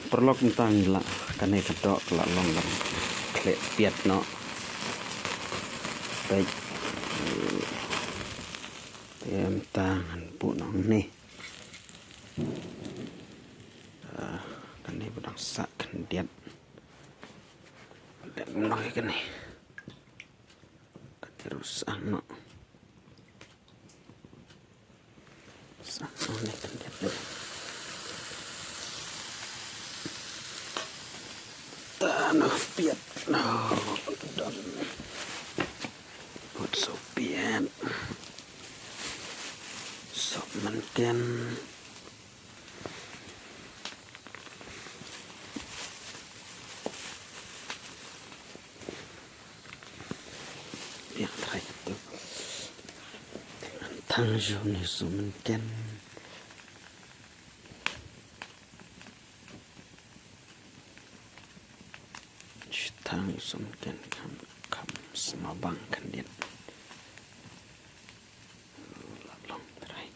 Perlok tentang lah karena kedok kelak long lang klek piat no baik em tangan bu nong ni kan ni budang sak kan diat lek noi kan ni kan rusak no sak no ni kan diat tanah piat no dan buat sopian sop mungkin yang terakhir itu dengan tangju ni mungkin tang mungkin kam semabang kan dia long terakhir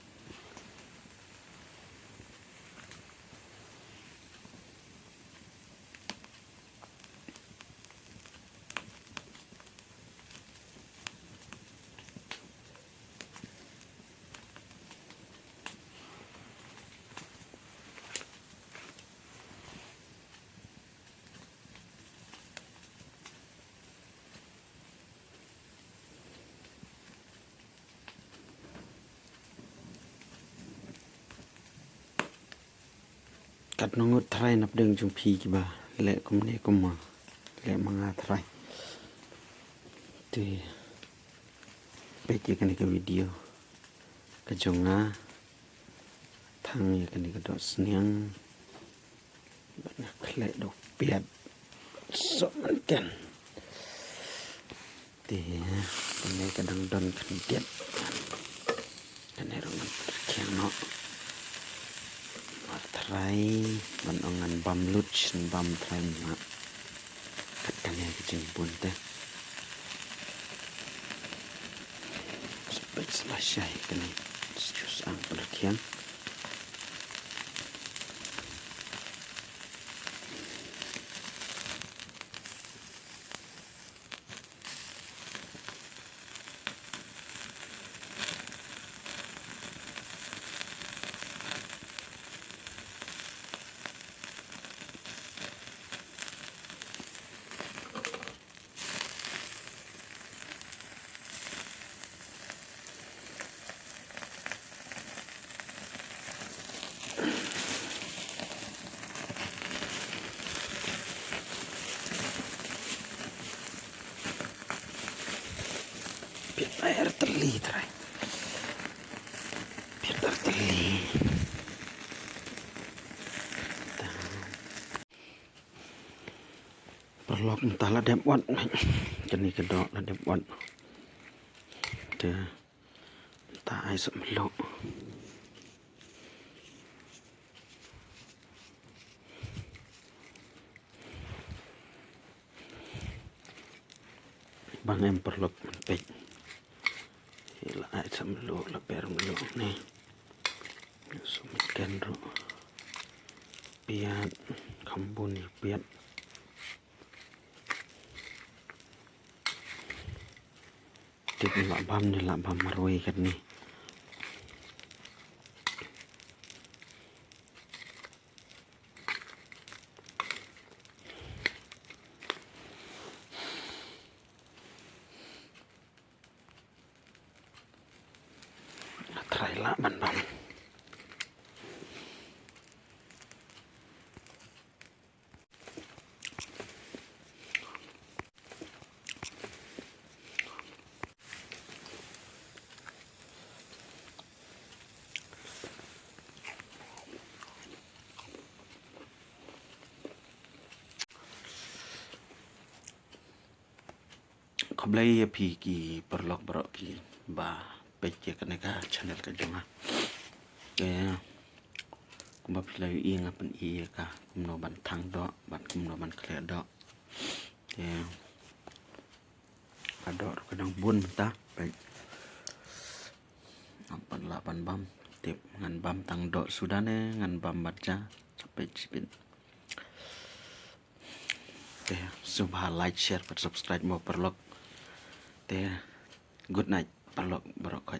kat nungut try nap deng jumpi kiba lek kumne kuma lek manga try ti peki kan ke video ke jonga thang ye kan ke do sniang banyak lek do piat so menten ti ne kadang don kan diet kan ero kiang no try manongan bam luch bam try mak katkan ya kecil pun teh sebab selesai kini jus ang perkian air teli try biar teli perlok entahlah dem wan jadi kedok lah dem wan de tak ai semelok bang em perlok pek ila ai semelok la per melok ni sumikan ro piat kambun ni piat tip lak bam marway kat ni try lak bam kau beli api ki perlok berok ki ba pecah kan ka channel ka jonga ya kumba pilai i ngapan i ka kumno ban thang do ban kumno ban kle do ya ador kadang bun ta baik ngapan lapan bam tip ngan bam tang do sudane ngan bam baca sampai cipin teh subha like share subscribe mau perlok teh good night perlok berokot